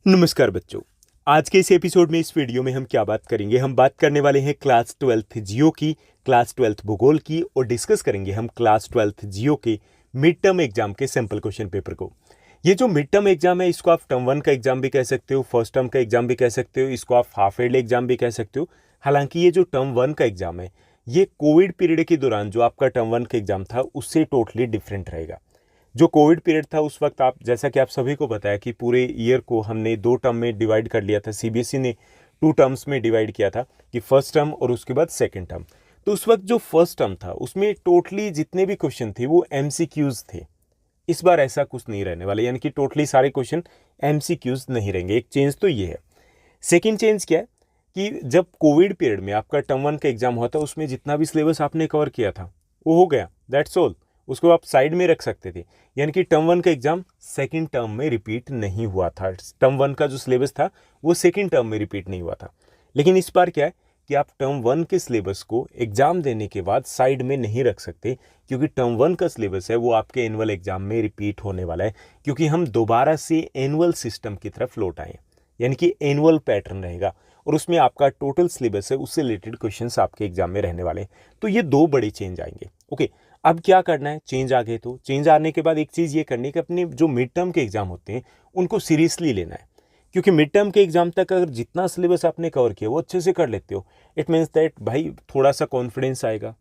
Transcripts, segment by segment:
नमस्कार बच्चों। आज के इस एपिसोड में इस वीडियो में हम क्या बात करेंगे, हम बात करने वाले हैं क्लास 12th जियो की, क्लास 12th भूगोल की और डिस्कस करेंगे हम क्लास 12th जियो के मिड टर्म एग्जाम के सैंपल क्वेश्चन पेपर को। ये जो मिड टर्म एग्जाम है इसको आप टर्म 1 का एग्जाम भी कह सकते हो, फर्स्ट टर्म का एग्जाम भी कह सकते हो, इसको आप हाफ ईयरली एग्जाम भी कह सकते हो। हालांकि ये जो टर्म 1 का एग्जाम है ये कोविड पीरियड के दौरान जो आपका टर्म 1 का एग्जाम था उससे टोटली डिफरेंट रहेगा। जो कोविड पीरियड था उस वक्त आप जैसा कि आप सभी को बताया कि पूरे ईयर को हमने 2 टर्म में डिवाइड कर लिया था। सीबीएसई ने 2 टर्म्स में डिवाइड किया था कि फर्स्ट टर्म और उसके बाद सेकंड टर्म। तो उस वक्त जो फर्स्ट टर्म था उसमें टोटली जितने भी क्वेश्चन थे वो एमसीक्यूज थे। इस बार ऐसा कुछ नहीं रहने वाला, यानी कि टोटली सारे क्वेश्चन एमसीक्यूज नहीं रहेंगे। एक चेंज तो ये है। सेकेंड चेंज क्या है कि जब कोविड पीरियड में आपका टर्म 1 का एग्जाम हुआ था उसमें जितना भी सिलेबस आपने कवर किया था वो हो गया, दैट्स ऑल। उसको आप साइड में रख सकते थे, यानी कि टर्म 1 का एग्जाम सेकंड टर्म में रिपीट नहीं हुआ था। टर्म 1 का जो सिलेबस था वो सेकंड टर्म में रिपीट नहीं हुआ था। लेकिन इस बार क्या है कि आप टर्म 1 के सिलेबस को एग्जाम देने के बाद साइड में नहीं रख सकते, क्योंकि टर्म 1 का सिलेबस है वो आपके एनुअल एग्जाम में रिपीट होने वाला है, क्योंकि हम दोबारा से एनुअल सिस्टम की तरफ लौट आए, यानी कि एनुअल पैटर्न रहेगा और उसमें आपका टोटल सिलेबस है उससे रिलेटेड क्वेश्चंस आपके एग्जाम में रहने वाले हैं। तो ये 2 बड़े चेंज आएंगे। ओके, अब क्या करना है, चेंज आ गए तो चेंज आने के बाद एक चीज़ ये करनी है कि अपने जो मिड टर्म के एग्जाम होते हैं उनको सीरियसली लेना है, क्योंकि मिड टर्म के एग्जाम तक अगर जितना सिलेबस आपने कवर किया वो अच्छे से कर लेते हो, इट मीन्स दैट भाई थोड़ा सा कॉन्फिडेंस आएगा,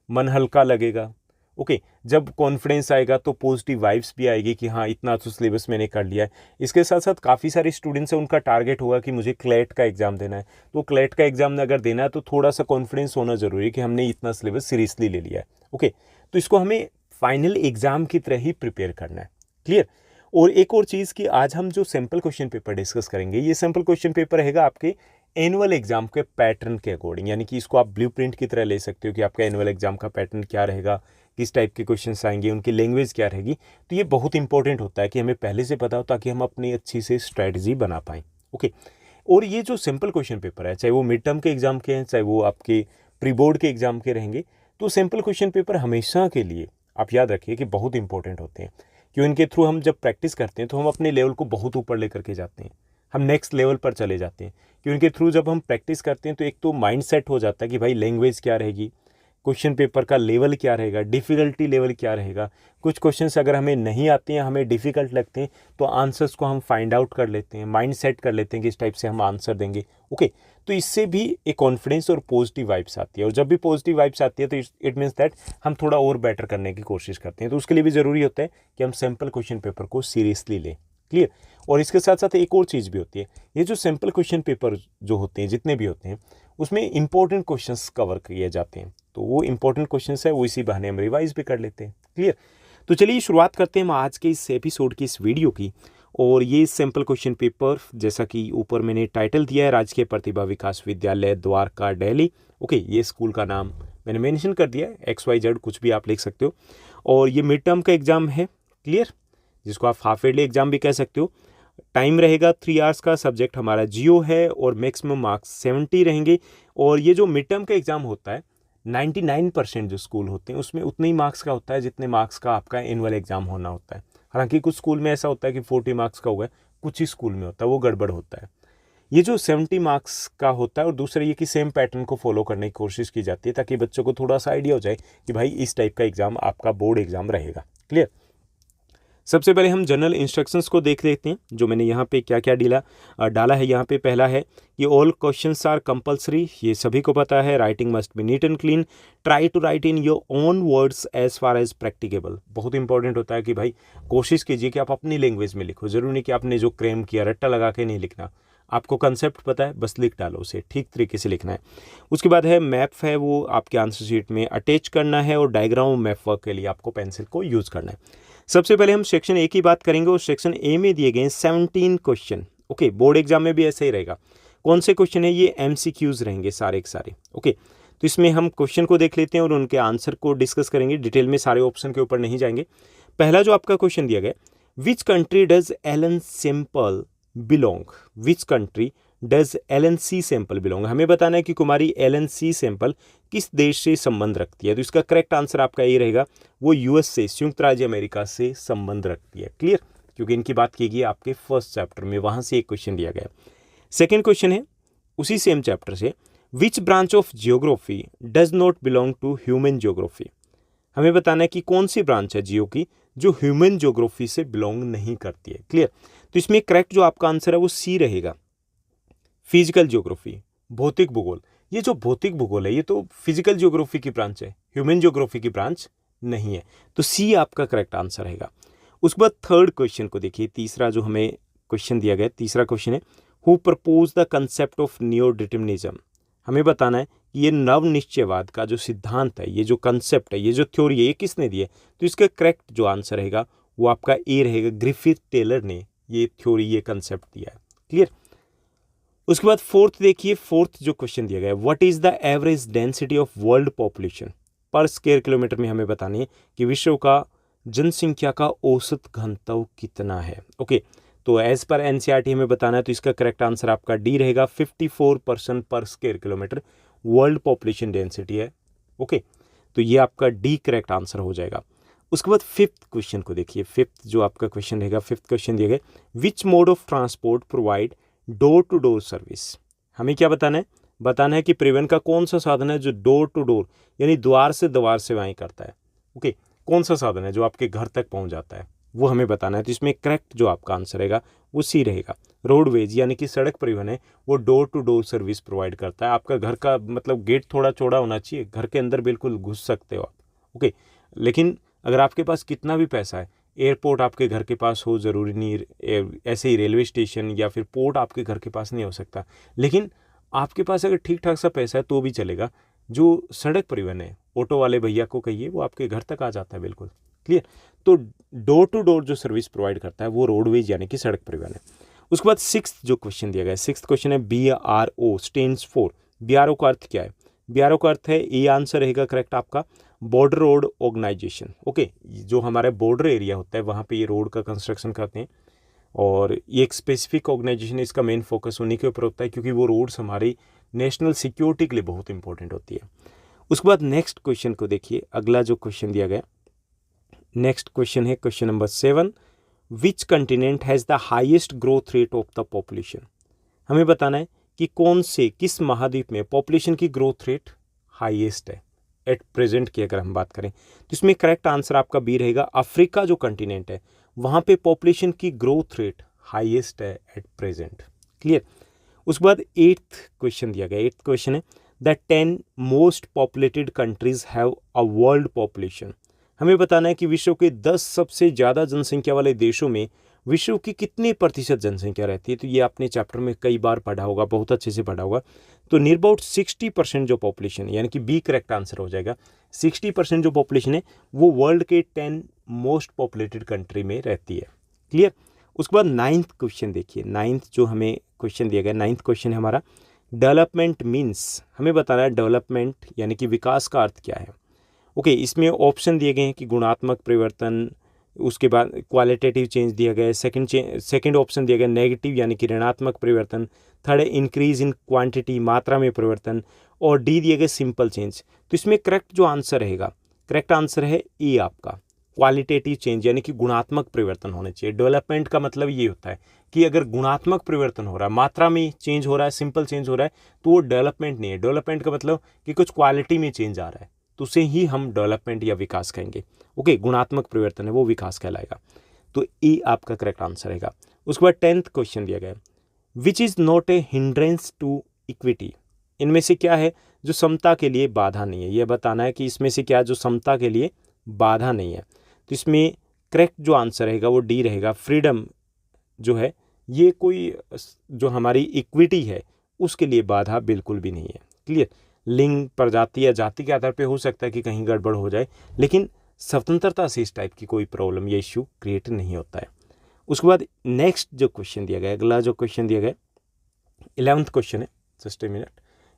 मन हल्का लगेगा। ओके, जब कॉन्फिडेंस आएगा तो पॉजिटिव वाइब्स भी आएगी कि हाँ इतना तो सिलेबस मैंने कर लिया है। इसके साथ साथ काफ़ी सारे स्टूडेंट्स हैं उनका टारगेट होगा कि मुझे क्लेट का एग्जाम देना है, तो क्लेट का एग्जाम अगर देना है तो थोड़ा सा कॉन्फिडेंस होना जरूरी है कि हमने इतना सिलेबस सीरियसली ले लिया है। ओके, तो इसको हमें फाइनल एग्जाम की तरह ही प्रिपेयर करना है। क्लियर। और एक और चीज़ कि आज हम जो सैम्पल क्वेश्चन पेपर डिस्कस करेंगे ये सैम्पल क्वेश्चन पेपर रहेगा आपके एनुअल एग्जाम के पैटर्न के अकॉर्डिंग, यानी कि इसको आप ब्लूप्रिंट की तरह ले सकते हो कि आपका एनुअल एग्जाम का पैटर्न क्या रहेगा, किस टाइप के क्वेश्चंस आएंगे, उनकी लैंग्वेज क्या रहेगी। तो ये बहुत इंपॉर्टेंट होता है कि हमें पहले से पता हो ताकि हम अपनी अच्छी से स्ट्रैटेजी बना पाएँ। ओके, और ये जो सिंपल क्वेश्चन पेपर है चाहे वो मिड टर्म के एग्जाम के हैं चाहे वो आपके प्री बोर्ड के एग्जाम के रहेंगे, तो सिंपल क्वेश्चन पेपर हमेशा के लिए आप याद रखिए कि बहुत इंपॉर्टेंट होते हैं, क्यों इनके थ्रू हम जब प्रैक्टिस करते हैं तो हम अपने लेवल को बहुत ऊपर लेकर के जाते हैं, हम नेक्स्ट लेवल पर चले जाते हैं। क्यों इनके थ्रू जब हम प्रैक्टिस करते हैं तो एक तो माइंड सेट हो जाता है कि भाई लैंग्वेज क्या रहेगी, क्वेश्चन पेपर का लेवल क्या रहेगा, डिफ़िकल्टी लेवल क्या रहेगा। कुछ क्वेश्चन्स अगर हमें नहीं आते हैं, हमें डिफ़िकल्ट लगते हैं, तो आंसर्स को हम फाइंड आउट कर लेते हैं, माइंड सेट कर लेते हैं कि इस टाइप से हम आंसर देंगे। ओके, तो इससे भी एक कॉन्फिडेंस और पॉजिटिव वाइब्स आती है, और जब भी पॉजिटिव वाइब्स आती है तो इट मीन्स दैट हम थोड़ा और बेटर करने की कोशिश करते हैं। तो उसके लिए भी ज़रूरी होता है कि हम सैम्पल क्वेश्चन पेपर को सीरियसली लें। क्लियर। और इसके साथ साथ एक और चीज़ भी होती है, ये जो सैम्पल क्वेश्चन पेपर जो होते हैं जितने भी होते हैं उसमें इंपॉर्टेंट क्वेश्चंस कवर किए जाते हैं, तो वो इंपॉर्टेंट क्वेश्चंस है वो इसी बहाने हम रिवाइज भी कर लेते हैं। क्लियर। तो चलिए शुरुआत करते हैं हम आज के इस एपिसोड की, इस वीडियो की। और ये सैम्पल क्वेश्चन पेपर जैसा कि ऊपर मैंने टाइटल दिया है, राजकीय प्रतिभा विकास विद्यालय द्वारका दिल्ली। ओके, ये स्कूल का नाम मैंने मेंशन कर दिया है, XYZ कुछ भी आप लिख सकते हो। और ये मिड टर्म का एग्जाम है। क्लियर, जिसको आप हाफ ईयरली एग्जाम भी कह सकते हो। टाइम रहेगा 3 आवर्स का, सब्जेक्ट हमारा जियो है और मैक्सिमम मार्क्स 70 रहेंगे। और ये जो मिड टर्म का एग्जाम होता है 99% जो स्कूल होते हैं उसमें उतने ही मार्क्स का होता है जितने मार्क्स का आपका एनुअल एग्जाम होना होता है। हालांकि कुछ स्कूल में ऐसा होता है कि 40 मार्क्स का हुआ है, कुछ ही स्कूल में होता है वो गड़बड़ होता है। ये जो 70 मार्क्स का होता है, और दूसरा ये कि सेम पैटर्न को फॉलो करने की कोशिश की जाती है ताकि बच्चों को थोड़ा सा आइडिया हो जाए कि भाई इस टाइप का एग्जाम आपका बोर्ड एग्जाम रहेगा। क्लियर। सबसे पहले हम जनरल इंस्ट्रक्शंस को देख लेते हैं, जो मैंने यहाँ पे क्या क्या डाला है। यहाँ पे पहला है कि ऑल क्वेश्चंस आर कंपलसरी, ये सभी को पता है। Writing must be neat and clean, try to write in your own words as far as practicable. बहुत इंपॉर्टेंट होता है कि भाई कोशिश कीजिए कि आप अपनी लैंग्वेज में लिखो, जरूरी नहीं कि आपने जो क्रेम किया रट्टा लगा के नहीं लिखना। आपको कंसेप्ट पता है, बस लिख डालो, उसे ठीक तरीके से लिखना है। उसके बाद है मैप है वो आपके आंसर शीट में अटैच करना है, और डायग्राम मैप वर्क के लिए आपको पेंसिल को यूज़ करना है। सबसे पहले हम सेक्शन ए की बात करेंगे, और सेक्शन ए में दिए गए 17 क्वेश्चन। ओके, बोर्ड एग्जाम में भी ऐसा ही रहेगा। कौन से क्वेश्चन है, ये MCQs रहेंगे सारे के सारे। ओके, तो इसमें हम क्वेश्चन को देख लेते हैं और उनके आंसर को डिस्कस करेंगे डिटेल में, सारे ऑप्शन के ऊपर नहीं जाएंगे। पहला जो आपका क्वेश्चन दिया गया, which country does Ellen Semple belong, which country does Ellen C Semple belong. हमें बताना है कि कुमारी एलन सी सैंपल किस देश से संबंध रखती है। तो इसका करेक्ट आंसर आपका ये रहेगा, वो US से, संयुक्त राज्य अमेरिका से संबंध रखती है। क्लियर। क्योंकि इनकी बात की गई आपके फर्स्ट चैप्टर में, वहाँ से एक क्वेश्चन दिया गया। सेकेंड क्वेश्चन है उसी सेम चैप्टर से, which branch of geography does not belong to human geography. हमें बताना है कि कौन सी ब्रांच है जियो की जो ह्यूमन जियोग्राफी से बिलोंग नहीं करती है। क्लियर। तो इसमें करेक्ट जो आपका आंसर है वो सी रहेगा, फिजिकल जियोग्राफी, भौतिक भूगोल। ये जो भौतिक भूगोल है ये तो फिजिकल जियोग्राफी की ब्रांच है, ह्यूमन जियोग्राफी की ब्रांच नहीं है। तो सी आपका करेक्ट आंसर रहेगा। उसके बाद थर्ड क्वेश्चन को देखिए, तीसरा जो हमें क्वेश्चन दिया गया, तीसरा क्वेश्चन है, who propose the concept of neo determinism. हमें बताना है कि ये नवनिश्चयवाद का जो सिद्धांत है, ये जो कंसेप्ट है, ये जो थ्योरी है, ये किसने दी है। तो इसका करेक्ट जो आंसर रहेगा वो आपका ए रहेगा, ग्रिफिथ टेलर ने ये थ्योरी, ये कंसेप्ट दिया है। क्लियर। उसके बाद फोर्थ देखिए, फोर्थ जो क्वेश्चन दिया गया है, what is the average density of world population पर स्क्वायर किलोमीटर में हमें बतानी है कि विश्व का जनसंख्या का औसत घनत्व कितना है। ओके, तो एज पर एनसीईआरटी हमें बताना है, तो इसका करेक्ट आंसर आपका डी रहेगा, 54% पर square kilometre world population density है। ओके, तो ये आपका डी करेक्ट आंसर हो जाएगा। उसके बाद फिफ्थ क्वेश्चन को देखिए, फिफ्थ जो आपका क्वेश्चन रहेगा, फिफ्थ क्वेश्चन दिया गया, which mode of transport provide door to door service. हमें क्या बताना है, बताना है कि परिवहन का कौन सा साधन है जो डोर टू डोर यानी द्वार से द्वार सेवाएं करता है। ओके, कौन सा साधन है जो आपके घर तक पहुंच जाता है, वो हमें बताना है। तो इसमें करेक्ट जो आपका आंसर रहेगा वो सी रहेगा, रोडवेज यानी कि सड़क परिवहन है वो door to door service provide करता है। आपका घर का मतलब गेट थोड़ा चौड़ा होना चाहिए, घर के अंदर बिल्कुल घुस सकते हो आप। ओके, लेकिन अगर आपके पास कितना भी पैसा है, एयरपोर्ट आपके घर के पास हो ज़रूरी नहीं, ऐसे ही रेलवे स्टेशन या फिर पोर्ट आपके घर के पास नहीं हो सकता, लेकिन आपके पास अगर ठीक ठाक सा पैसा है तो भी चलेगा। जो सड़क परिवहन है, ऑटो वाले भैया को कहिए, वो आपके घर तक आ जाता है बिल्कुल। क्लियर। तो डोर टू डोर जो सर्विस प्रोवाइड करता है वो रोडवेज यानी कि सड़क परिवहन है। उसके बाद सिक्स्थ जो क्वेश्चन दिया गया है, सिक्स्थ क्वेश्चन है BRO स्टैंड्स फॉर। BRO का अर्थ क्या है, BRO का अर्थ है, ये आंसर रहेगा करेक्ट आपका, बॉर्डर रोड ऑर्गेनाइजेशन। ओके, जो हमारा बॉर्डर एरिया होता है वहाँ पे ये रोड का कंस्ट्रक्शन करते हैं, और ये एक स्पेसिफिक ऑर्गेनाइजेशन है, इसका मेन फोकस उन्हीं के ऊपर होता है क्योंकि वो रोड्स हमारी नेशनल सिक्योरिटी के लिए बहुत इंपॉर्टेंट होती है। उसके बाद नेक्स्ट क्वेश्चन को देखिए, अगला जो क्वेश्चन दिया गया, नेक्स्ट क्वेश्चन है question number 7, which continent has the highest growth rate of the population. हमें बताना है कि कौन से, किस महाद्वीप में पॉपुलेशन की ग्रोथ रेट हाईएस्ट है एट प्रेजेंट की अगर हम बात करें। तो इसमें करेक्ट आंसर आपका बी रहेगा, अफ्रीका जो कंटिनेंट है वहाँ पे पॉपुलेशन की ग्रोथ रेट हाईएस्ट है एट प्रेजेंट। क्लियर। उसके बाद 8th क्वेश्चन दिया गया, 8th क्वेश्चन है, the 10 most populated countries have a world population. हमें बताना है कि विश्व के 10 सबसे ज़्यादा जनसंख्या वाले देशों में विश्व की कितनी प्रतिशत जनसंख्या रहती है। तो ये आपने चैप्टर में कई बार पढ़ा होगा, बहुत अच्छे से पढ़ा होगा। तो नियर अबाउट 60% जो पॉपुलेशन है, यानी कि बी करेक्ट आंसर हो जाएगा, 60% जो पॉपुलेशन है वो वर्ल्ड के 10 मोस्ट पॉपुलेटेड कंट्री में रहती है। क्लियर। उसके बाद 9th क्वेश्चन देखिए, 9th जो हमें क्वेश्चन दिया गया, 9th क्वेश्चन है हमारा, डेवलपमेंट मीन्स। हमें बताना है डेवलपमेंट यानी कि विकास का अर्थ क्या है। ओके, इसमें ऑप्शन दिए गए हैं कि गुणात्मक परिवर्तन, उसके बाद क्वालिटेटिव चेंज दिया गया है, सेकंड ऑप्शन दिया गया नेगेटिव यानी कि ऋणात्मक परिवर्तन, थर्ड है इंक्रीज इन क्वांटिटी, मात्रा में परिवर्तन, और डी दिया गया सिंपल चेंज। तो इसमें करेक्ट जो आंसर रहेगा, करेक्ट आंसर है ए आपका, क्वालिटेटिव चेंज यानी कि गुणात्मक परिवर्तन होने चाहिए। डेवलपमेंट का मतलब ये होता है कि अगर गुणात्मक परिवर्तन हो रहा है, मात्रा में चेंज हो रहा है, सिंपल चेंज हो रहा है, तो वो डेवलपमेंट नहीं है। डेवलपमेंट का मतलब कि कुछ क्वालिटी में चेंज आ रहा है, तो उसे ही हम डेवलपमेंट या विकास कहेंगे। ओके, गुणात्मक परिवर्तन है वो विकास कहलाएगा। तो ए आपका करेक्ट आंसर रहेगा। उसके बाद 10th क्वेश्चन दिया गया, which is not a hindrance to equity. इनमें से क्या है जो समता के लिए बाधा नहीं है। यह बताना है कि इसमें से क्या जो समता के लिए बाधा नहीं है। तो इसमें करेक्ट जो आंसर रहेगा वो डी रहेगा, फ्रीडम जो है ये कोई जो हमारी इक्विटी है उसके लिए बाधा बिल्कुल भी नहीं है। क्लियर। लिंग, प्रजाति या जाति के आधार पे हो सकता है कि कहीं गड़बड़ हो जाए, लेकिन स्वतंत्रता से इस टाइप की कोई प्रॉब्लम या इश्यू क्रिएट नहीं होता है। उसके बाद नेक्स्ट जो क्वेश्चन दिया गया, अगला जो क्वेश्चन दिया गया 11th क्वेश्चन है, just a minute,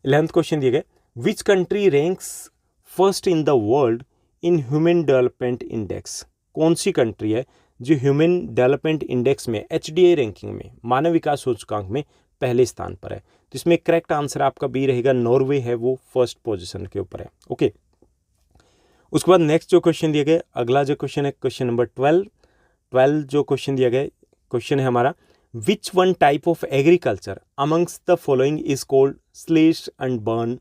11th question दिया गया, which country ranks first in the world in human development index. कौन सी कंट्री है जो ह्यूमन डेवलपमेंट इंडेक्स में, HDI रैंकिंग में, मानव विकास सूचकांक में पहले स्थान पर है। तो इसमें करेक्ट आंसर आपका बी रहेगा, नॉर्वे है वो फर्स्ट पोजीशन के ऊपर है। ओके, उसके बाद नेक्स्ट जो क्वेश्चन दिया गया, अगला जो क्वेश्चन है क्वेश्चन नंबर 12, 12 जो क्वेश्चन दिया गया है, क्वेश्चन है हमारा, which one type of agriculture amongst the following is called slash and burn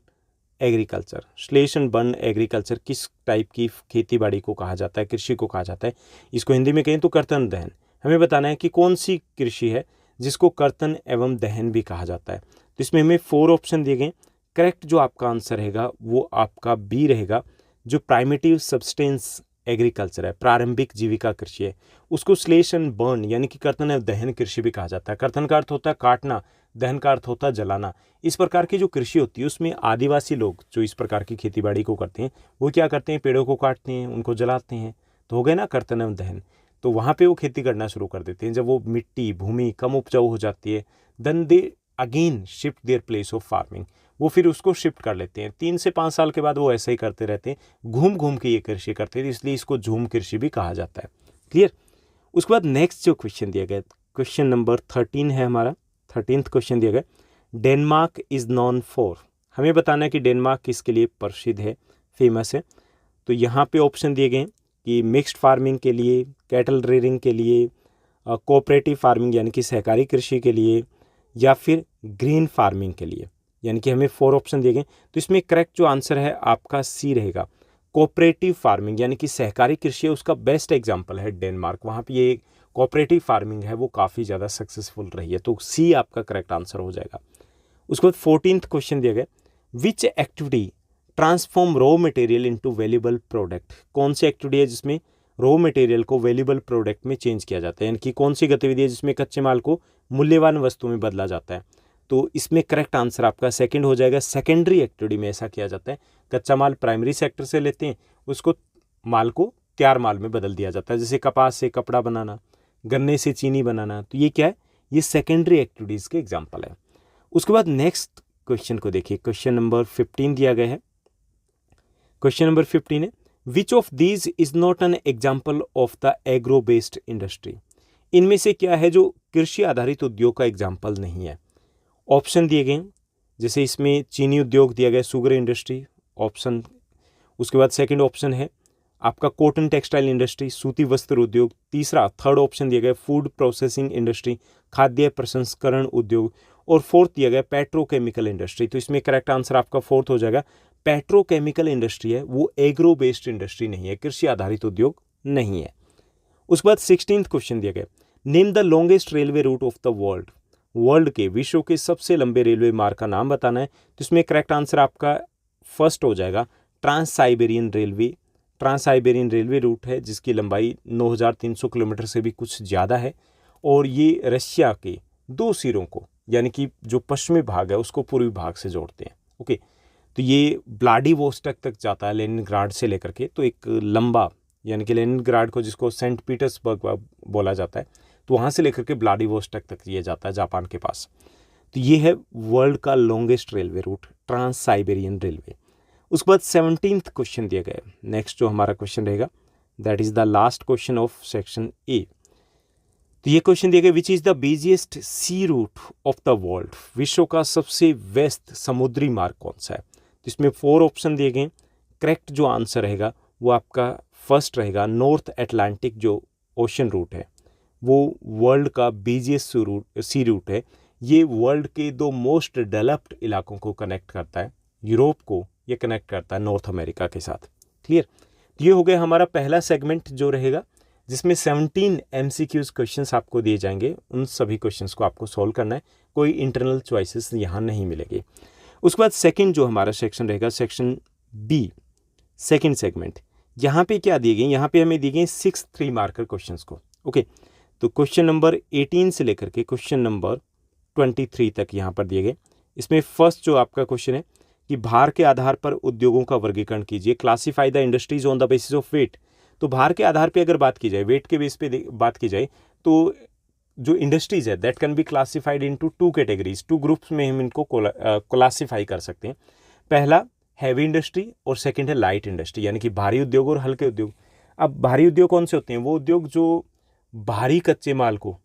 agriculture. Slash and burn agriculture किस टाइप की खेती बाड़ी को कहा जाता है, कृषि को कहा जाता है? इसको हिंदी में कहें तो कर्तन दहन। हमें बताना है कि कौन सी कृषि है जिसको कर्तन एवं दहन भी कहा जाता है। तो इसमें हमें 4 ऑप्शन दिए गए। करेक्ट जो आपका आंसर रहेगा वो आपका बी रहेगा, जो प्राइमेटिव सब्सटेंस एग्रीकल्चर है, प्रारंभिक जीविका कृषि है, उसको स्लेश एंड बर्न यानी कि कर्तन एवं दहन कृषि भी कहा जाता है। कर्तन का अर्थ होता है काटना, दहन का अर्थ होता है जलाना। इस प्रकार की जो कृषि होती है उसमें आदिवासी लोग जो इस प्रकार की खेतीबाड़ी को करते हैं वो क्या करते हैं, पेड़ों को काटते हैं, उनको जलाते हैं, तो हो गए ना कर्तन एवं दहन। तो वहाँ पे वो खेती करना शुरू कर देते हैं। जब वो मिट्टी भूमि कम उपजाऊ हो जाती है, then they again shift their place of farming, वो फिर उसको शिफ्ट कर लेते हैं। 3 से 5 साल के बाद वो ऐसा ही करते रहते हैं, घूम घूम के ये कृषि करते हैं, इसलिए इसको झूम कृषि भी कहा जाता है। क्लियर। उसके बाद नेक्स्ट जो क्वेश्चन दिया गया, क्वेश्चन नंबर 13 है हमारा, 13th क्वेश्चन दिया गया, डेनमार्क इज नॉन फॉर। हमें बताना है कि डेनमार्क किसके लिए प्रसिद्ध है, फेमस है। तो यहाँ पे ऑप्शन दिए गए कि मिक्स्ड फार्मिंग के लिए, कैटल रेयरिंग के लिए, कोऑपरेटिव फार्मिंग यानी कि सहकारी कृषि के लिए, या फिर ग्रीन फार्मिंग के लिए, यानी कि हमें 4 ऑप्शन दिए गए। तो इसमें करेक्ट जो आंसर है आपका सी रहेगा, कोऑपरेटिव फार्मिंग यानी कि सहकारी कृषि है, उसका बेस्ट एग्जांपल है डेनमार्क। वहाँ पे ये कोऑपरेटिव फार्मिंग है वो काफ़ी ज़्यादा सक्सेसफुल रही है, तो सी आपका करेक्ट आंसर हो जाएगा। उसके बाद 14th क्वेश्चन दिया गया, which activity transform raw material into valuable product. कौन सी एक्टिविटी है जिसमें रॉ मटेरियल को वैल्यूएबल प्रोडक्ट में चेंज किया जाता है, यानी कि कौन सी गतिविधि है जिसमें कच्चे माल को मूल्यवान वस्तु में बदला जाता है? तो इसमें करेक्ट आंसर आपका सेकंड हो जाएगा, सेकेंडरी एक्टिविटी में ऐसा किया जाता है। कच्चा माल प्राइमरी सेक्टर से लेते हैं, उसको माल को तैयार माल में बदल दिया जाता है, जैसे कपास से कपड़ा बनाना, गन्ने से चीनी बनाना। तो ये क्या है, ये सेकेंडरी एक्टिविटीज़ के एग्जाम्पल है। उसके बाद नेक्स्ट क्वेश्चन को देखिए, क्वेश्चन नंबर 15 दिया गया है। क्वेश्चन नंबर 15 है, which of these is not an example of the agro based industry. इनमें से क्या है जो कृषि आधारित उद्योग का एग्जाम्पल नहीं है? ऑप्शन दिए गए, जैसे इसमें चीनी उद्योग दिया गया, शुगर इंडस्ट्री ऑप्शन। उसके बाद सेकंड ऑप्शन है आपका कॉटन टेक्सटाइल इंडस्ट्री, सूती वस्त्र उद्योग। तीसरा थर्ड ऑप्शन दिया गया फूड प्रोसेसिंग इंडस्ट्री, खाद्य प्रसंस्करण उद्योग। और फोर्थ दिया गया पेट्रोकेमिकल इंडस्ट्री। तो इसमें करेक्ट आंसर आपका फोर्थ हो जाएगा, पेट्रोकेमिकल इंडस्ट्री है वो एग्रो बेस्ड इंडस्ट्री नहीं है, कृषि आधारित उद्योग नहीं है। उसके बाद 16th क्वेश्चन दिया गया, name the longest railway root of the world. World के, विश्व के सबसे लंबे रेलवे मार्ग का नाम बताना है। तो इसमें करेक्ट आंसर आपका फर्स्ट हो जाएगा, trans Siberian railway. Trans Siberian railway route है जिसकी लंबाई 9300 किलोमीटर से भी कुछ ज़्यादा है, और ये रशिया के 2 सिरों को, यानी कि जो पश्चिमी भाग है उसको पूर्वी भाग से जोड़ते हैं। ओके, तो ये व्लादिवोस्टॉक तक जाता है लेनिनग्राड से लेकर के। तो एक लंबा, यानी कि लेनिनग्राड को जिसको सेंट पीटर्सबर्ग बोला जाता है, तो वहाँ से लेकर के व्लादिवोस्टॉक तक ये जाता है जापान के पास। तो ये है वर्ल्ड का longest railway route, trans Siberian railway. उसके बाद 17th क्वेश्चन दिया गया है। नेक्स्ट जो हमारा क्वेश्चन रहेगा that is the last question of section A. तो ये क्वेश्चन दिया गया, which is the busiest sea route of the world. विश्व का सबसे व्यस्त समुद्री मार्ग कौन सा है? तो इसमें 4 ऑप्शन दिए गए। करेक्ट जो आंसर रहेगा वो आपका फर्स्ट रहेगा, नॉर्थ अटलांटिक जो ओशन रूट है वो वर्ल्ड का बिजिएस्ट सी रूट है। ये वर्ल्ड के 2 मोस्ट डेवलप्ड इलाकों को कनेक्ट करता है, यूरोप को ये कनेक्ट करता है नॉर्थ अमेरिका के साथ। क्लियर। ये हो गया हमारा पहला सेगमेंट जो रहेगा, जिसमें 17 MCQs क्वेश्चंस आपको दिए जाएंगे। उन सभी क्वेश्चंस को आपको सॉल्व करना है, कोई इंटरनल चॉइसेस यहाँ नहीं मिलेगी। उसके बाद सेकंड जो हमारा सेक्शन रहेगा, सेक्शन बी, सेकंड सेगमेंट। यहाँ पे क्या दिए गए, यहाँ पे हमें दिए गए 6 3 मार्कर क्वेश्चंस को। ओके, तो क्वेश्चन नंबर 18 से लेकर के क्वेश्चन नंबर 23 तक यहाँ पर दिए गए। इसमें फर्स्ट जो आपका क्वेश्चन है कि भार के आधार पर उद्योगों का वर्गीकरण कीजिए, classify the industries on the basis of weight. तो भार के आधार पे अगर बात की जाए, वेट के बेस पे बात की जाए, तो जो इंडस्ट्रीज है that can be classified into 2 categories, 2 groups में हम इनको क्लासीफाई कर सकते हैं। पहला हैवी इंडस्ट्री और सेकंड है लाइट इंडस्ट्री, यानी कि भारी उद्योग और हल्के उद्योग। अब भारी उद्योग कौन से होते हैं? वो उद्योग जो भारी कच्चे माल को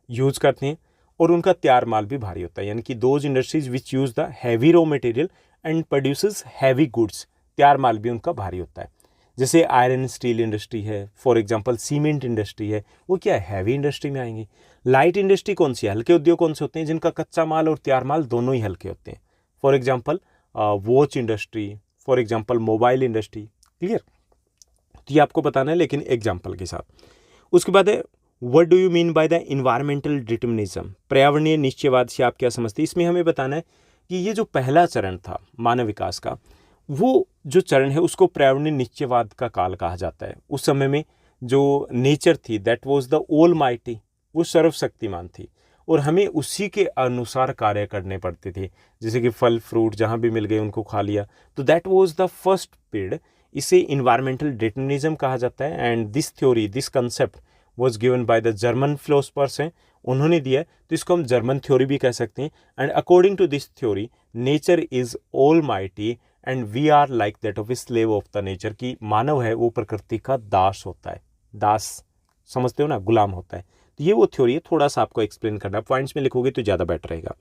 यूज करते हैं और उनका तैयार माल भी भारी होता है, यानी कि those industries which use the heavy raw material and produces heavy goods, तैयार माल भी उनका भारी होता है। जैसे आयरन स्टील इंडस्ट्री है, फॉर एग्जांपल सीमेंट इंडस्ट्री है, वो क्या है, हैवी इंडस्ट्री में आएंगे। लाइट इंडस्ट्री कौन सी है, हल्के उद्योग कौन से होते हैं, जिनका कच्चा माल और तैयार माल दोनों ही हल्के होते हैं, for example watch industry, for example mobile industry. Clear, तो ये आपको बताना है लेकिन एग्जाम्पल के साथ। उसके बाद है what do you mean by the environmental determinism, पर्यावरणीय निश्चयवाद से आप क्या समझते हैं। इसमें हमें बताना है कि ये जो पहला चरण था मानव विकास का, वो जो चरण है उसको पर्यावरणीय निश्चयवाद का काल कहा जाता है। उस समय में जो नेचर थी that was the all mighty, वो सर्वशक्तिमान थी और हमें उसी के अनुसार कार्य करने पड़ते थे। जैसे कि फल फ्रूट जहाँ भी मिल गए उनको खा लिया, तो that was the first period. इसे इन्वायरमेंटल डिटर्मिनिज्म कहा जाता है। And this theory, this concept was given by the German philosophers हैं, उन्होंने दिया है, तो इसको हम जर्मन थ्योरी भी कह सकते हैं। And according to this theory nature is almighty and we are like that of a slave of the nature, की मानव है वो प्रकृति का दास होता है। दास समझते हो ना, गुलाम होता है। तो ये वो थ्योरी है, थोड़ा सा आपको एक्सप्लेन करना है, पॉइंट्स में लिखोगे तो ज़्यादा बेटर रहेगा।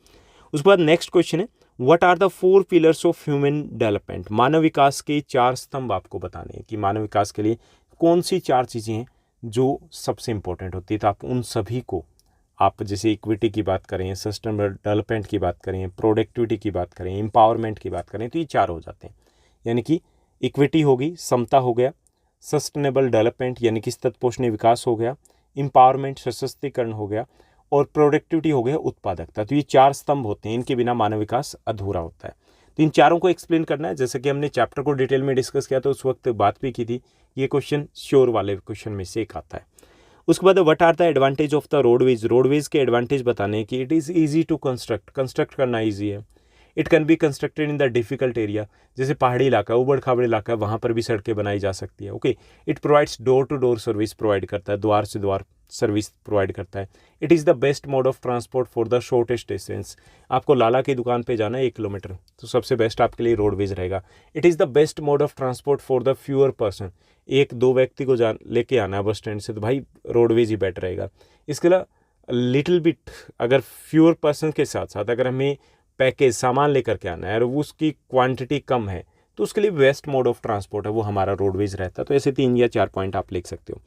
उसके बाद नेक्स्ट क्वेश्चन है what are the 4 pillars of human development, मानव विकास के 4 स्तंभ आपको बताने हैं कि मानव विकास के लिए कौन सी 4 चीज़ें हैं जो सबसे इंपॉर्टेंट होती है। तो आप उन सभी को, आप जैसे इक्विटी की बात करें, सस्टेनेबल डेवलपमेंट की बात करें, प्रोडक्टिविटी की बात करें, एम्पावरमेंट की बात करें, तो ये 4 हो जाते हैं। यानी कि इक्विटी होगी, समता हो गया, सस्टेनेबल डेवलपमेंट यानी कि सतत पोषणीय विकास हो गया, एम्पावरमेंट सशक्तिकरण हो गया और प्रोडक्टिविटी हो गया उत्पादकता। तो ये 4 स्तंभ होते हैं, इनके बिना मानव विकास अधूरा होता है। तो इन चारों को एक्सप्लेन करना है। जैसे कि हमने चैप्टर को डिटेल में डिस्कस किया तो उस वक्त बात भी की थी, ये क्वेश्चन श्योर वाले क्वेश्चन में से एक आता है। उसके बाद what are the advantage of the roadways, roadways के एडवांटेज बताने कि it is easy to construct करना ईजी है। It can be constructed in the difficult area, जैसे पहाड़ी इलाका, उबड़ खाबड़ इलाका, वहाँ पर भी सड़कें बनाई जा सकती है। Okay, it provides door to door service, provide करता है, द्वार से द्वार सर्विस प्रोवाइड करता है। It is the best mode of transport for the shortest distance, आपको लाला की दुकान पे जाना है 1 किलोमीटर, तो सबसे बेस्ट आपके लिए रोडवेज रहेगा। It is the best mode of transport for the fewer person, 1-2 व्यक्ति को लेके आना है बस स्टैंड से, तो भाई रोडवेज ही बेटर रहेगा। इसके अलावा लिटिल बिट, अगर फ्यूअर पर्सन के साथ साथ अगर हमें पैकेज सामान लेकर के आना है और उसकी क्वांटिटी कम है तो उसके लिए बेस्ट मोड ऑफ ट्रांसपोर्ट है वो हमारा रोडवेज रहता है। तो ऐसे 3 या 4 पॉइंट आप लिख सकते हो।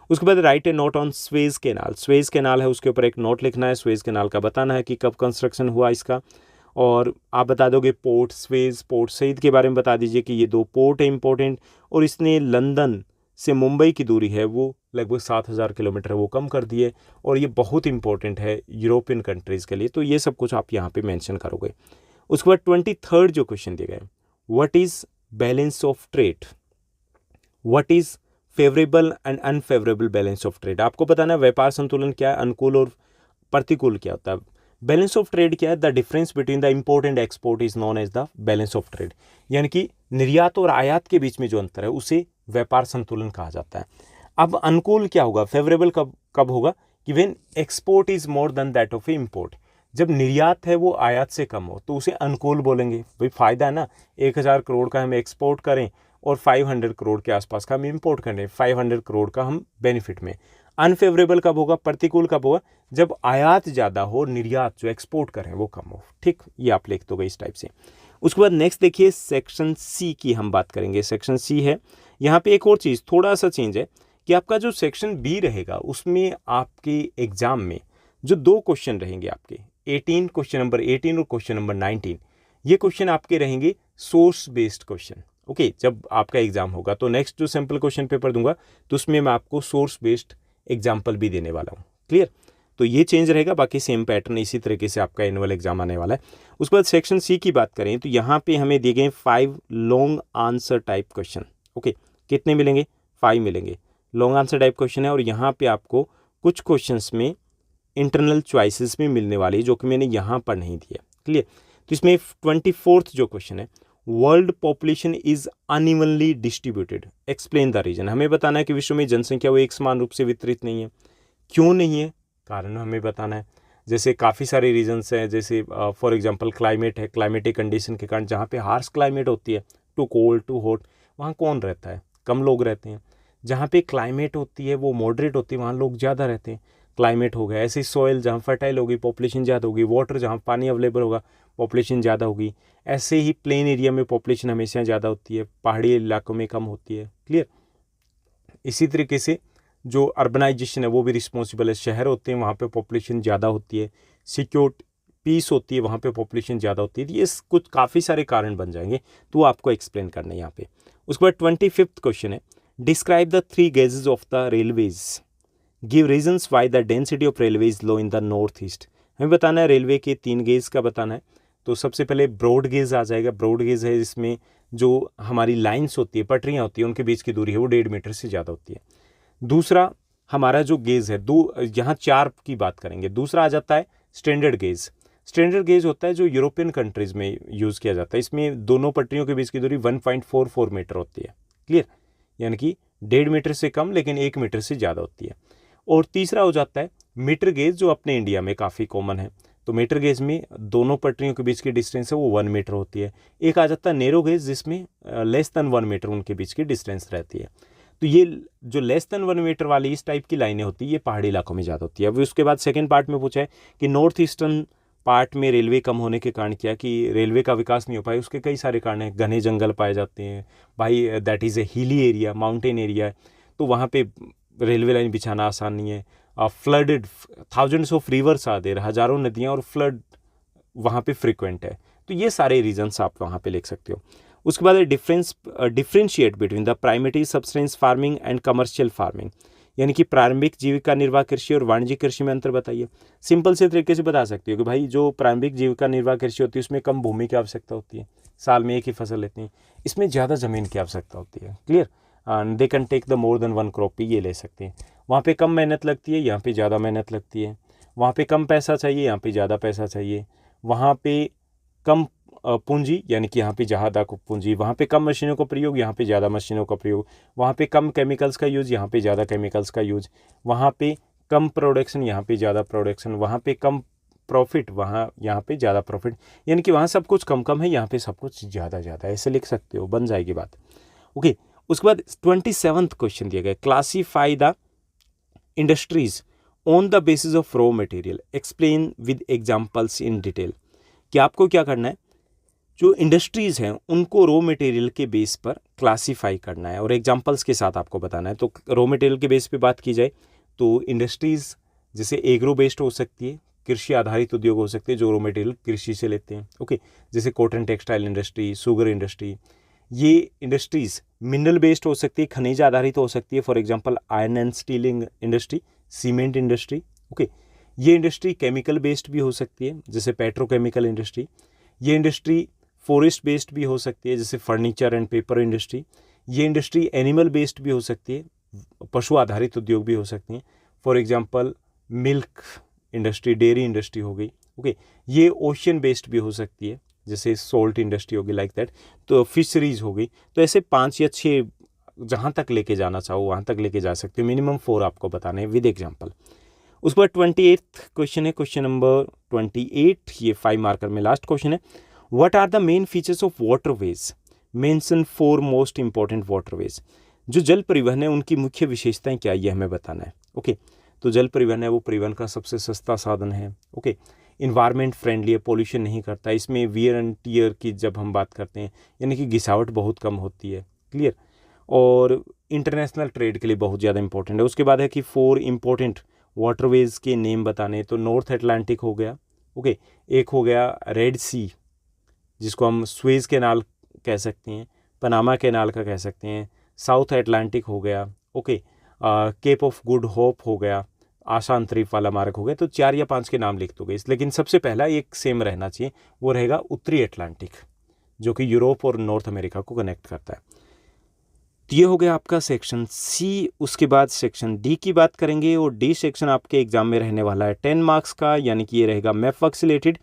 उसके बाद right A note on Suez canal, Suez canal है उसके ऊपर एक नोट लिखना है, स्वेज कैनाल का बताना है कि कब कंस्ट्रक्शन हुआ इसका, और आप बता दोगे पोर्ट, स्वेज पोर्ट सईद के बारे में बता दीजिए कि ये 2 पोर्ट है इंपॉर्टेंट, और इसने लंदन से मुंबई की दूरी है वो लगभग 7,000 किलोमीटर वो कम कर दिए, और ये बहुत इंपॉर्टेंट है यूरोपियन कंट्रीज़ के लिए। तो ये सब कुछ आप यहाँ पे मेंशन करोगे। उसके बाद 23rd जो क्वेश्चन दिए गए, what is balance of trade, what is favourable and unfavourable balance of trade, आपको बताना है व्यापार संतुलन क्या है, अनुकूल और प्रतिकूल क्या होता है। बैलेंस ऑफ ट्रेड क्या है, the difference between the import and export is known as the balance of trade, यानी कि निर्यात और आयात के बीच में जो अंतर है उसे व्यापार संतुलन कहा जाता है। अब अनुकूल क्या होगा, फेवरेबल कब होगा, कि when export is more than that of import, जब निर्यात है वो आयात से कम हो तो उसे अनुकूल बोलेंगे। भाई फायदा है ना, 1,000 करोड़ का हम एक्सपोर्ट करें और 500 करोड़ के आसपास का हम इंपोर्ट करें, 500 करोड़ का हम बेनिफिट में। अनफेवरेबल कब होगा, प्रतिकूल कब होगा, जब आयात ज़्यादा हो, निर्यात जो एक्सपोर्ट करें वो कम हो। ठीक, ये आप लिख दोगे इस टाइप से। उसके बाद नेक्स्ट देखिए सेक्शन सी की हम बात करेंगे। सेक्शन सी है, यहाँ पे एक और चीज़ थोड़ा सा चेंज है कि आपका जो सेक्शन बी रहेगा उसमें आपके एग्जाम में जो 2 क्वेश्चन रहेंगे आपके 18, क्वेश्चन नंबर 18 और क्वेश्चन नंबर 19, ये क्वेश्चन आपके रहेंगे सोर्स बेस्ड क्वेश्चन। ओके, जब आपका एग्जाम होगा तो नेक्स्ट जो सैम्पल क्वेश्चन पेपर दूंगा तो उसमें मैं आपको सोर्स बेस्ड एग्जाम्पल भी देने वाला हूँ। क्लियर, तो ये चेंज रहेगा, बाकी सेम पैटर्न इसी तरीके से आपका एनुअल एग्जाम आने वाला है। उसके बाद सेक्शन सी की बात करें तो यहाँ पे हमें दिए गए 5 long answer type question. Okay, कितने मिलेंगे, 5 मिलेंगे, लॉन्ग आंसर टाइप क्वेश्चन है। और यहाँ पे आपको कुछ क्वेश्चंस में इंटरनल चॉइसेस भी मिलने वाली जो कि मैंने यहाँ पर नहीं दिया। क्लियर, तो इसमें 24th जो क्वेश्चन है, world population is unevenly distributed, explain the reason, हमें बताना है कि विश्व में जनसंख्या वो एक समान रूप से वितरित नहीं है। क्यों नहीं है, कारण हमें बताना है। जैसे काफ़ी सारे रीजन्स हैं, जैसे फॉर एग्जांपल क्लाइमेट है, क्लाइमेटिक कंडीशन के कारण जहाँ पे हार्श क्लाइमेट होती है, टू कोल्ड टू हॉट, वहाँ कौन रहता है, कम लोग रहते हैं। जहाँ पे क्लाइमेट होती है वो मॉडरेट होती है, वहाँ लोग ज़्यादा रहते हैं। क्लाइमेट हो गया, ऐसे सॉइल जहाँ फर्टाइल होगी पॉपुलेशन ज़्यादा होगी, वाटर जहाँ पानी अवेलेबल होगा पॉपुलेशन ज़्यादा होगी। ऐसे ही प्लेन एरिया में पॉपुलेशन हमेशा ज़्यादा होती है, पहाड़ी इलाकों में कम होती है। क्लियर, इसी तरीके से जो अर्बनाइजेशन है वो भी रिस्पॉन्सिबल है, शहर होते हैं वहाँ पे पॉपुलेशन ज़्यादा होती है, सिक्योर पीस होती है वहाँ पे पॉपुलेशन ज़्यादा होती है। ये कुछ काफ़ी सारे कारण बन जाएंगे, तो आपको एक्सप्लेन करना है यहाँ पे। उसके बाद 25th क्वेश्चन है, describe the 3 gauges of the railways, give reasons why the density of railway is low in the north east. हमें बताना है रेलवे के 3 गेज का बताना है। तो सबसे पहले ब्रॉड गेज आ जाएगा। ब्रॉड गेज है जिसमें जो हमारी लाइन्स होती है, पटरियाँ होती है, उनके बीच की दूरी है वो 1.5 मीटर से ज़्यादा होती है। दूसरा हमारा जो गेज है, यहाँ 4 की बात करेंगे। दूसरा आ जाता है स्टैंडर्ड गेज। स्टैंडर्ड गेज होता है जो यूरोपियन कंट्रीज़ में यूज़ किया जाता है। इसमें दोनों पटरियों के बीच की दूरी 1.44 मीटर होती है। क्लियर, यानी कि 1.5 मीटर से कम लेकिन 1 मीटर से ज़्यादा होती है। और तीसरा हो जाता है मीटर गेज, जो अपने इंडिया में काफ़ी कॉमन है। तो मीटर गेज में दोनों पटरियों के बीच की डिस्टेंस है वो 1 मीटर होती है। एक आ जाता है नैरो गेज जिसमें लेस देन 1 मीटर उनके बीच की डिस्टेंस रहती है। तो ये जो लेस देन 1 मीटर वाली इस टाइप की लाइनें होती है ये पहाड़ी इलाकों में ज़्यादा होती है। अभी उसके बाद सेकेंड पार्ट में पूछा है कि नॉर्थ ईस्टर्न पार्ट में रेलवे कम होने के कारण क्या, कि रेलवे का विकास नहीं हो पाया। उसके कई सारे कारण हैं, घने जंगल पाए जाते हैं भाई, that is a hilly area, mountain area है, तो वहाँ पे रेलवे लाइन बिछाना आसान नहीं है। फ्लडेड, थाउजेंड्स ऑफ रिवर्स आ देर, हज़ारों नदियाँ और फ्लड वहाँ पे फ्रिक्वेंट है। तो ये सारे रीजन्स आप वहाँ पे लिख सकते हो। उसके बाद differentiate between the primary substance farming and commercial farming, यानी कि प्रारंभिक जीविका निर्वाह कृषि और वाणिज्यिक कृषि में अंतर बताइए। सिंपल से तरीके से बता सकते हो कि भाई जो प्रारंभिक जीविका निर्वाह कृषि होती है उसमें कम भूमि की आवश्यकता होती है, साल में एक ही फसल लेते हैं। इसमें ज़्यादा ज़मीन की आवश्यकता होती है। Clear, they can take the more than 1 crop भी ये ले सकते हैं। वहाँ पे कम मेहनत लगती है, यहाँ पे ज़्यादा मेहनत लगती है। वहाँ पे कम पैसा चाहिए, यहाँ पे ज़्यादा पैसा चाहिए। वहाँ पे कम पूंजी, यानी कि यहाँ पे ज़्यादा पूंजी। वहाँ पे कम मशीनों का प्रयोग, यहाँ पे ज़्यादा मशीनों का प्रयोग। वहाँ पे कम केमिकल्स का यूज़, यहाँ पे ज़्यादा केमिकल्स का यूज़। वहाँ पे कम प्रोडक्शन, यहाँ पे ज़्यादा प्रोडक्शन। वहाँ पे कम प्रॉफिट, यहाँ पे ज़्यादा प्रॉफिट। यानी कि वहाँ सब कुछ कम कम है, यहाँ पे सब कुछ ज़्यादा ज़्यादा है। ऐसे लिख सकते हो, बन जाएगी बात। ओके, उसके बाद 27th क्वेश्चन दिया गया, classify the industries on the basis of raw material, explain with examples in detail. कि आपको क्या करना है, जो इंडस्ट्रीज़ हैं उनको रॉ मटेरियल के बेस पर क्लासीफाई करना है और एग्जांपल्स के साथ आपको बताना है। तो रॉ मटेरियल के बेस पे बात की जाए तो इंडस्ट्रीज़ जैसे एग्रो बेस्ड हो सकती है, कृषि आधारित उद्योग हो सकते हैं जो रॉ मटेरियल कृषि से लेते हैं। ओके, जैसे cotton textile industry, sugar industry. ये इंडस्ट्रीज़ मिनरल बेस्ड हो सकती है, खनिज आधारित हो सकती है, for example iron and stealing industry, cement industry. Okay, ये इंडस्ट्री केमिकल बेस्ड भी हो सकती है जैसे पेट्रोकेमिकल इंडस्ट्री। ये इंडस्ट्री फॉरेस्ट बेस्ड भी हो सकती है जैसे फर्नीचर एंड पेपर इंडस्ट्री। ये इंडस्ट्री एनिमल बेस्ड भी हो सकती है, पशु आधारित उद्योग भी हो सकती हैं, for example milk industry, dairy industry हो गई। ओके, ये ओशियन बेस्ड भी हो सकती है जैसे सोल्ट इंडस्ट्री होगी, लाइक दैट। तो फिशरीज हो गई। तो ऐसे 5 या 6 जहाँ तक लेके जाना चाहो वहाँ तक लेके जा सकते हो। मिनिमम 4 आपको बताने हैं विद एग्जाम्पल। उसके बाद 28th क्वेश्चन है, क्वेश्चन नंबर 28, ये 5 मार्कर में लास्ट क्वेश्चन है। What are the main features of waterways, mention 4 most important waterways. जो जल परिवहन है उनकी मुख्य विशेषताएं क्या, ये हमें बताना है। ओके, तो जल परिवहन है वो परिवहन का सबसे सस्ता साधन है। ओके, इन्वायरमेंट फ्रेंडली है, पोल्यूशन नहीं करता। इसमें वियर एंड टीयर की जब हम बात करते हैं यानी कि घिसावट बहुत कम होती है। क्लियर, और इंटरनेशनल ट्रेड के लिए बहुत ज़्यादा इंपॉर्टेंट है। उसके बाद है कि 4 इंपॉर्टेंट वाटरवेज के नेम बताने, तो नॉर्थ अटलांटिक हो गया। ओके, एक हो गया रेड सी जिसको हम स्वेज कैनाल कह सकते हैं, पनामा कैनाल का कह सकते हैं। साउथ अटलांटिक हो गया। Okay, Cape of Good Hope हो गया, आसान तरीफ वाला मार्ग हो गया। तो 4 या 5 के नाम लिख दोगे, लेकिन सबसे पहला एक सेम रहना चाहिए, वो रहेगा उत्तरी अटलांटिक जो कि यूरोप और नॉर्थ अमेरिका को कनेक्ट करता है। तो ये हो गया आपका सेक्शन सी। उसके बाद सेक्शन डी की बात करेंगे और डी सेक्शन आपके एग्जाम में रहने वाला है 10 मार्क्स का, यानी कि ये रहेगा मैप वर्क से रिलेटेड।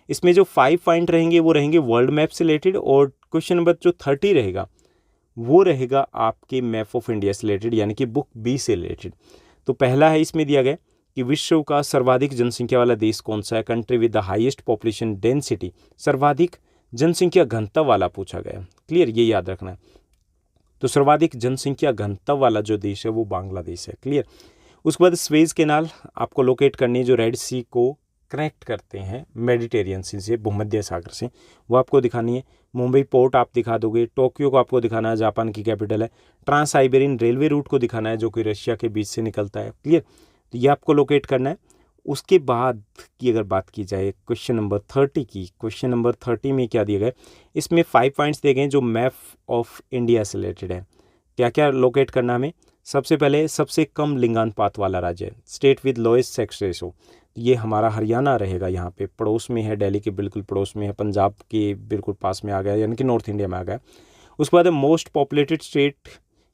इसमें जो 5 पॉइंट रहेंगे वो रहेंगे वर्ल्ड मैप से रिलेटेड, और क्वेश्चन नंबर जो 30 रहेगा वो रहेगा आपके मैप ऑफ इंडिया से रिलेटेड, यानी कि बुक बी से रिलेटेड। तो पहला है, इसमें दिया गया कि विश्व का सर्वाधिक जनसंख्या वाला देश कौन सा है, country with the highest population density, सर्वाधिक जनसंख्या घनत्व वाला पूछा गया। क्लियर, ये याद रखना है। तो सर्वाधिक जनसंख्या घनत्व वाला जो देश है वो बांग्लादेश है। क्लियर, उसके बाद स्वेज कैनाल आपको लोकेट करनी है जो रेड सी को कनेक्ट करते हैं मेडिटेरियन सी से, भूमध्य सागर से, वो आपको दिखानी है। मुंबई पोर्ट आप दिखा दोगे, टोक्यो को आपको दिखाना है, जापान की कैपिटल है, ट्रांस साइबेरियन रेलवे रूट को दिखाना है जो कि रशिया के बीच से निकलता है। क्लियर, तो ये आपको लोकेट करना है। उसके बाद की अगर बात की जाए क्वेश्चन नंबर 30 की, क्वेश्चन नंबर 30 में क्या दिया गया है, इसमें 5 पॉइंट्स दिए गए हैं जो मैप ऑफ इंडिया से रिलेटेड है। क्या क्या लोकेट करना हमें, सबसे पहले सबसे कम लिंगानुपात वाला राज्य है, state with lowest sex ratio, ये हमारा हरियाणा रहेगा। यहाँ पे पड़ोस में है, दिल्ली के बिल्कुल पड़ोस में है, पंजाब के बिल्कुल पास में आ गया, यानी कि नॉर्थ इंडिया में आ गया। उसके बाद मोस्ट पॉपुलेटेड स्टेट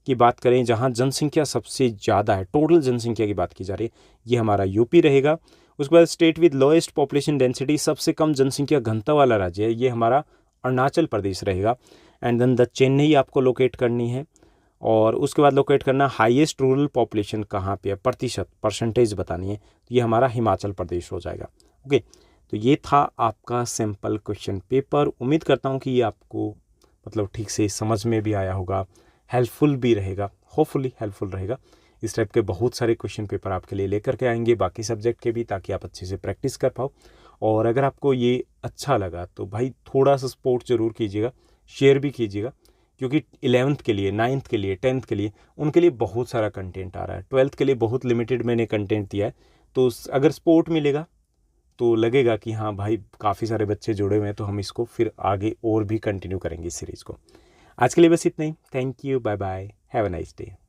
की बात करें जहाँ जनसंख्या सबसे ज़्यादा है, टोटल जनसंख्या की बात की जा रही है, ये हमारा यूपी रहेगा। उसके बाद state with lowest population density, सबसे कम जनसंख्या घनत्व वाला राज्य है, ये हमारा अरुणाचल प्रदेश रहेगा। एंड देन द चेन्नई आपको लोकेट करनी है। और उसके बाद लोकेट करना हाईएस्ट रूरल पॉपुलेशन कहाँ पे है, प्रतिशत, परसेंटेज बतानी है, तो ये हमारा हिमाचल प्रदेश हो जाएगा। ओके, तो ये था आपका सिंपल क्वेश्चन पेपर। उम्मीद करता हूँ कि ये आपको मतलब ठीक से समझ में भी आया होगा, हेल्पफुल भी रहेगा, होपफुली हेल्पफुल रहेगा। इस टाइप के बहुत सारे क्वेश्चन पेपर आपके लिए लेकर के आएंगे, बाकी सब्जेक्ट के भी, ताकि आप अच्छे से प्रैक्टिस कर पाओ। और अगर आपको ये अच्छा लगा तो भाई थोड़ा सा सपोर्ट ज़रूर कीजिएगा, शेयर भी कीजिएगा, क्योंकि 11th के लिए, 9th के लिए, 10th के लिए, उनके लिए बहुत सारा कंटेंट आ रहा है। 12th के लिए बहुत लिमिटेड मैंने कंटेंट दिया है, तो अगर सपोर्ट मिलेगा तो लगेगा कि हाँ भाई काफ़ी सारे बच्चे जुड़े हुए हैं, तो हम इसको फिर आगे और भी कंटिन्यू करेंगे इस सीरीज़ को। आज के लिए बस इतना ही। Thank you, bye bye, have a nice day.